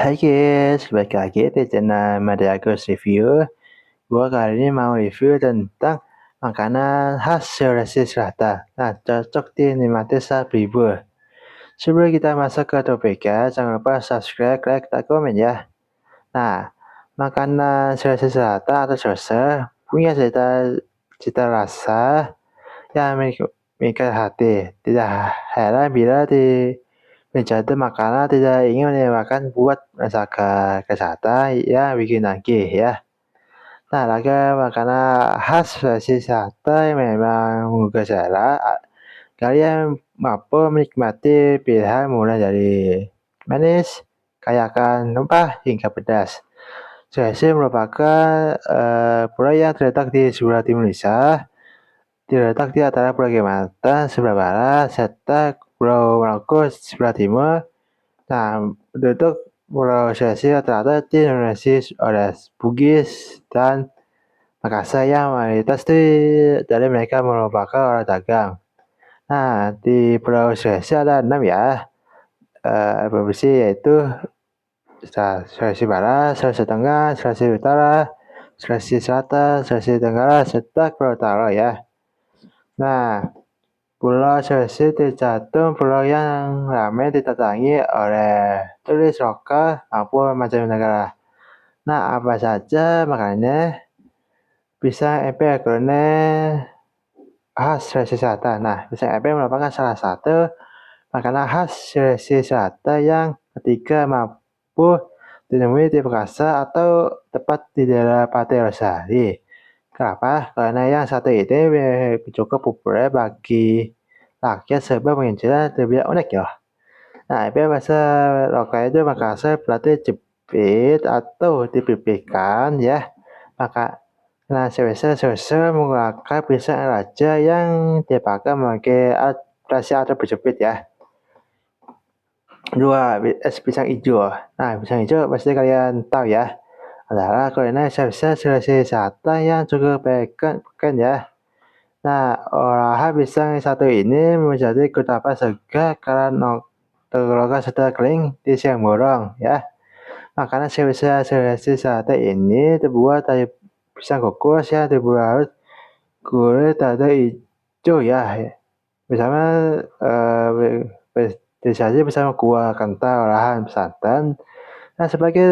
Hai guys, balik lagi di channel Madiagus Review. Gua kali ini mau review tentang makanan khas Sulawesi Selatan. Nah, cocok dinikmati saat libur. Sebelum kita masuk ke topiknya, jangan lupa subscribe, like, dan komen ya. Nah, makanan Sulawesi Selatan atau Sulsel punya cita rasa yang memikat hati. Tidak heran bila menjadi makanan tidak ingin makan buat merasakan kesehatan yang bikin nagih ya. Nah, ragam makanan khas Sulawesi Selatan memang menggugah selera. Kalian mampu menikmati pilihan mulai dari manis, kayakan rempah hingga pedas. Sulawesi merupakan pulau yang terletak di sebelah timur Indonesia, terletak di antara Pulau Kalimantan sebelah barat serta Pulau Maluku sebelah timur. Nah, penduduk Pulau Sulawesi rata-rata didominasi oleh Bugis dan Makassar yang mayoritas dari mereka merupakan orang dagang. Nah, di Pulau Sulawesi ada 6 ya, provinsi yaitu Sulawesi Barat, Sulawesi Tengah, Sulawesi Utara, Sulawesi Selatan, Sulawesi Tenggara, serta Pulau Taro ya. Nah, Pulau Sulawesi tercatat pulau yang ramai didatangi oleh turis lokal maupun mancanegara. Nah, apa saja makanannya? Pisang empek kuliner khas Sulawesi Selatan. Nah, pisang empek merupakan salah satu makanan khas Sulawesi Selatan yang ketiga mampu ditemui di Makassar atau tepat di daerah Pantai Losari. Kenapa? Karena yang satu ini cukup populer bagi rakyat sebab mengincar terbiak unik ya. Nah, empek bahasa lokal itu Makassar berarti jepit atau dipipihkan ya. Maka nah, sebesar menggunakan pisang raja yang dipakai memakai operasi atau berjepit ya. Dua, es pisang hijau. Nah, pisang hijau pasti kalian tahu ya. Adalah kuliner sebesar Sulawesi Selatan yang cukup pekan ya. Nah, olahan pisang satu ini menjadi kudapan segar karena tenggorokan sudah kering di siang bolong ya. Makanan sebesar Sulawesi Selatan ini terbuat dari pisang kukus yang dibuat kulit ada hijau ya. Bersama disaji bersama kuah kental olahan santan. Nah, sebagai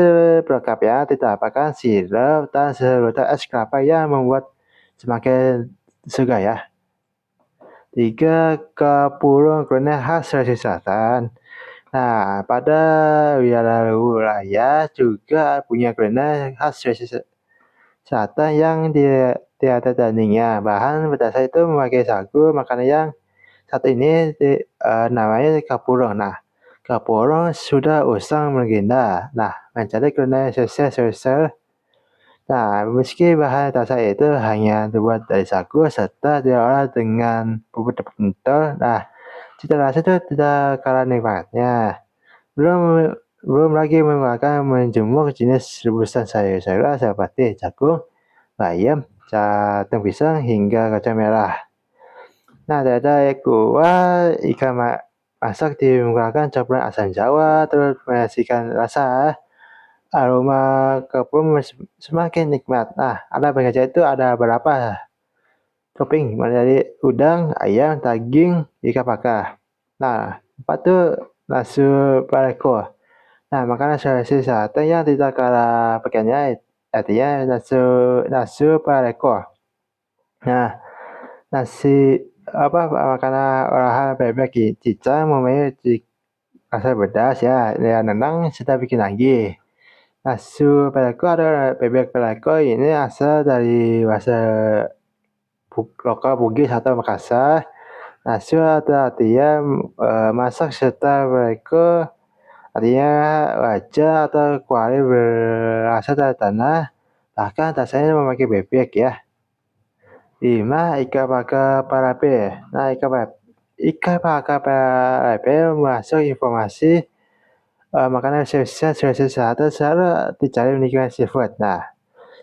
pelengkap ya, ditambahkan sirup dan serutan es kelapa yang membuat semakin segar ya. 3. Kapurung kuliner khas Sulawesi Selatan. Nah, pada wilayah juga punya kuliner khas Sulawesi Selatan yang tiada tandingnya. Bahan berdasar itu memakai sagu, makanan yang satu ini namanya kapurung. Nah, kapurung sudah usang melegenda. Nah, mencari kuliner sukses. Nah, meski bahan dasar itu hanya terbuat dari sagu serta diolah dengan bumbu tertentu, nah, cita rasa itu tidak kalah nikmatnya. Belum lagi menggunakan menjemur jenis rebusan sayur-sayuran seperti jagung, bayam, jantung pisang, hingga kacang merah. Nah, ada kuah ikan masak menggunakan campuran asam jawa, terus menyajikan rasa aroma kepung semakin nikmat. Nah, ada banyak itu ada berapa topping mulai dari udang, ayam, daging, ikan bakar. Nah, 4 tuh nasi pareko. Nah, makanan Sulawesi Selatan yang tidak kalah pekannya artinya nasi pareko. Nah, nasi makanan olahan bebek cicak memiliki rasa pedas ya, yang nenang serta bikin lagi. Nasi peleko ada bebek peleko ini asal dari bahasa lokal Bugis atau Makassar. Nasi artinya masak serta peleko artinya wajah atau kuali berasal dari tanah. Bahkan dasarnya memakai bebek ya. 5. Ikan bakar parape. Nah, ikan bakar parape masuk informasi makanan Sulawesi Selatan selalu dicari menikmati seafood. Nah,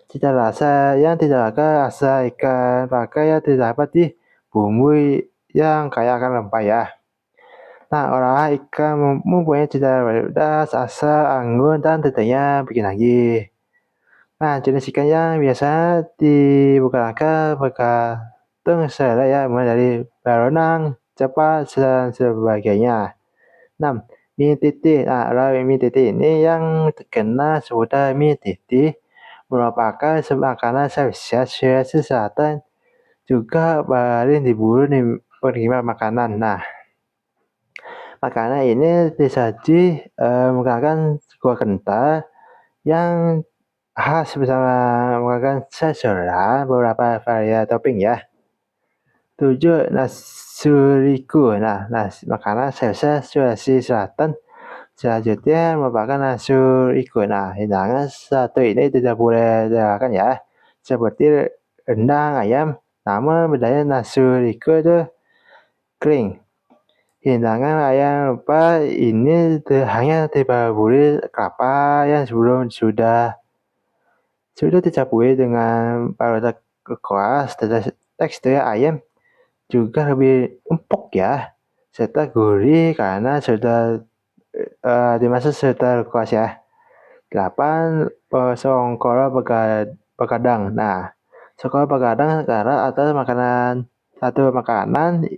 cita rasa yang tidak akan rasa ikan bakar yang terdapat di bumbu yang kaya akan rempah ya. Nah, olah ikan mempunyai cita pedas, asam, anggun, dan tentunya bikin lagi. Nah, jenis ikan yang biasa dibuka bergantung selera ya, mulai dari berenang, cepat, dan sebagainya. 6. Mie titi. Nah, mie titi ini yang terkenal sebutan mie titi merupakan makanan spesial Sulawesi Selatan, juga paling diburu di penikmat makanan. Nah, makanan ini disaji menggunakan kuah kental yang khas bersama menggunakan sayuran beberapa varian topping ya. 7. Nasuriku. Nah, makanan spesial Sulawesi Selatan selanjutnya merupakan nasuriku. Nah, hidangan satu ini tidak boleh dilewatkan ya. Seperti rendang ayam, namun bedanya nasuriku itu kering. Hidangan ayam lupa ini hanya ditaburi kelapa yang sebelum sudah dicampuri dengan parutan kuas. Tekstur ayam juga lebih empuk ya, serta gurih karena sudah dimasak setelah kuas ya. 8. Songkolo begadang. Nah, songkolo begadang karena atau satu makanan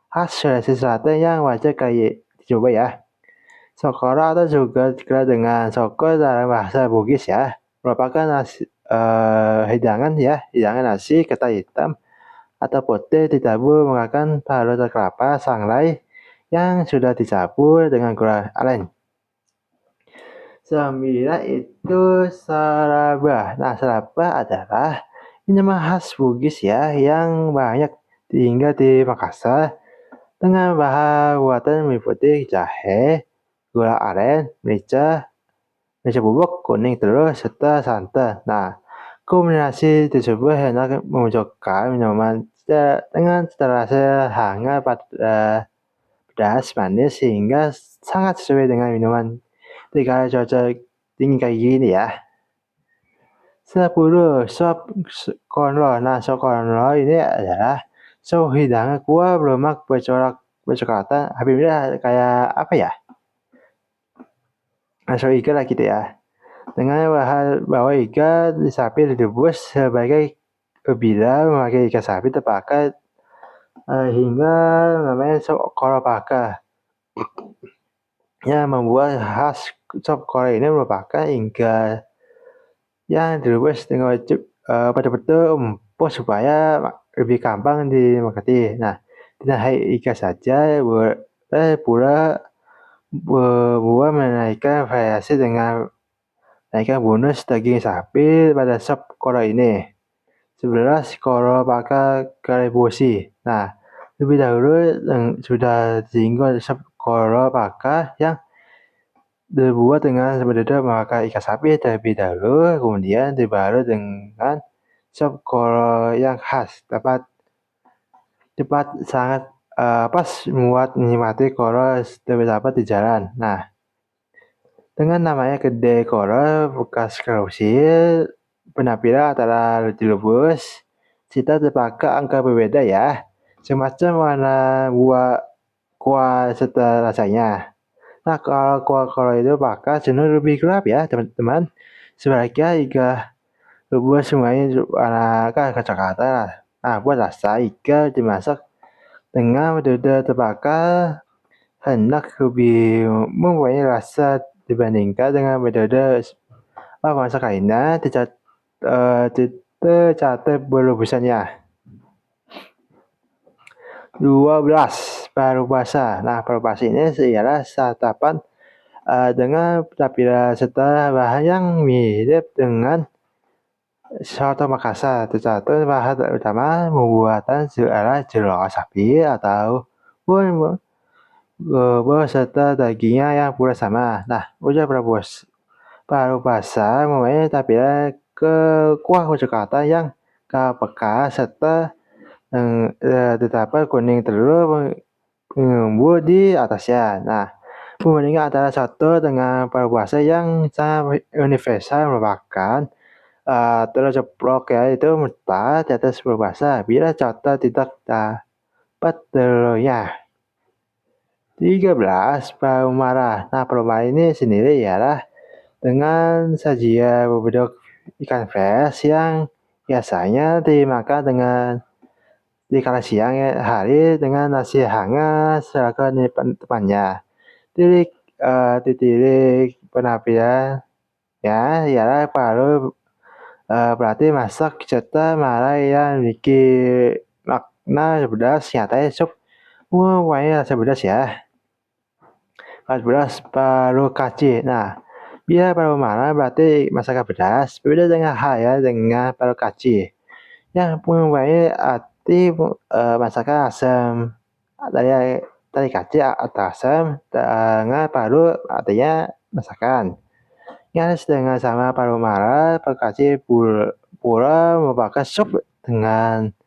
khas Sulawesi Selatan yang wajib kayak dicoba ya. Sokoro atau juga dikenal dengan soko dalam bahasa Bugis ya, merupakan hidangan ya, hidangan nasi ketan hitam atau putih ditabur menggunakan parutan kelapa sanglai yang sudah dicampur dengan gula aren. 9. Itu saraba. Nah, saraba adalah minuman khas Bugis ya yang banyak tinggal di Makassar dengan bahan buatan meliputi jahe, gula aren, merica bubuk, kuning telur, serta santan. Nah, kombinasi tersebut hendak memunculkan minuman dengan cita rasa hangat, pedas, manis, sehingga sangat sesuai dengan minuman di kala cuaca dingin kayak gini ya. 10. Sop konro. Nah, sop konro ini adalah sop hidangan kuah berlemak bercoklatan, hampir mirip kayak apa ya? Sop ikan lah gitu ya. Dengan bahan bawah ikan sapi direbus sebagai bila memakai ikan sapi terpakai hingga namanya sop koropaka. Yang membuat khas sop koro ini merupakan hingga yang direbus dengan betul-betul empuk supaya lebih gampang dimengerti. Nah, tidak hanya ikan saja, boleh pula buah menaikkan variasi dengan naikkan bonus daging sapi pada sop koro ini. 11. Koro pakai karibosi. Nah, lebih dahulu sudah disinggung sop koro pakai yang dibuat dengan berbeda memakai ikan sapi terlebih dahulu, kemudian dibalut dengan sop koro yang khas. Tepat sangat pas muat menikmati koro dapat di jalan. Nah, dengan namanya kedai koro bekas korupsi, penampilan antara direbus, kita terpakai angka berbeda ya, semacam warna buah kuah serta rasanya. Nah, kalau kuah koro itu pakai cenderung lebih gelap ya teman-teman. Sebaliknya jika rebus semuanya warna kecoklatan lah. Nah, buat rasa ikan dimasak dengan metode terbakar hendak lebih mempunyai rasa dibandingkan dengan metode masak lainnya tercatat berebusannya. 12. Paru basah. Nah, paru basah ini ialah santapan dengan tampilan serta bahan yang mirip dengan soto Makassar. Tercatat bahan utama pembuatan adalah jeroan sapi atau serta dagingnya yang pura sama. Nah, ujar paru basah mempunyai tampilan kuah kecoklatan yang pekat serta terdapat kuning telur mengembul di atasnya. Nah, perbandingan antara soto dengan paru basah yang sangat universal merupakan telur ceplok ya, itu mentah di atas paru basah bila soto tidak dapat telurnya. 13. Paru marah. Nah, paru marah ini sendiri ialah dengan sajian bebedok ikan fresh yang biasanya dimakan di kala siang hari dengan nasi hangat serta temannya. Titik penapian ya ialah paru berarti masak serta marah yang memiliki makna pedas nyatanya sup wangi rasa pedas ya. Pas beras paru kaci. Nah, bila paru marah berarti masakan pedas, berbeda dengan hal ya dengan paru kaci yang mempunyai arti masakan asam. Dari kaci atau asam dengan paru artinya masakan. Yang dengan sama paru marah, paru kaci pura merupakan sup dengan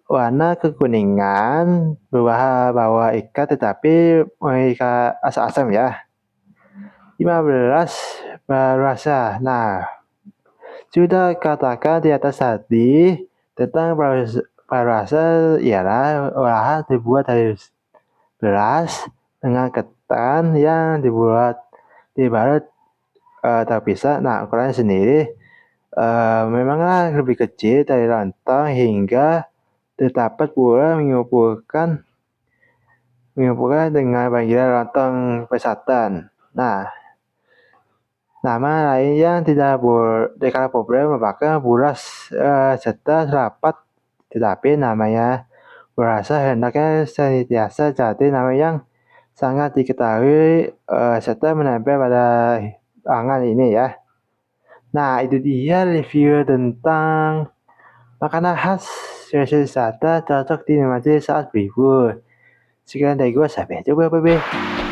warna kekuningan berbahan bawah ikan tetapi memiliki rasa asam ya. 15. Berasa. Nah, sudah katakan di atas tadi tentang berasa ialah olahan dibuat dari beras dengan ketan yang dibalut terpisah. Nah, ukurannya sendiri memanglah lebih kecil dari lontong hingga dapat pula mengumpulkan dengan panggilan lontong pesatan. Nah, nama lain yang tidak dikala populer merupakan buras serta serapat, tetapi namanya berasa hendaknya senantiasa jadi nama yang sangat diketahui serta menempel pada pangan ini ya. Nah, itu dia review tentang makanan khas Sulawesi Selatan cocok dinikmati saat berlibur. Sekian dari gue, sampai jumpa, bye.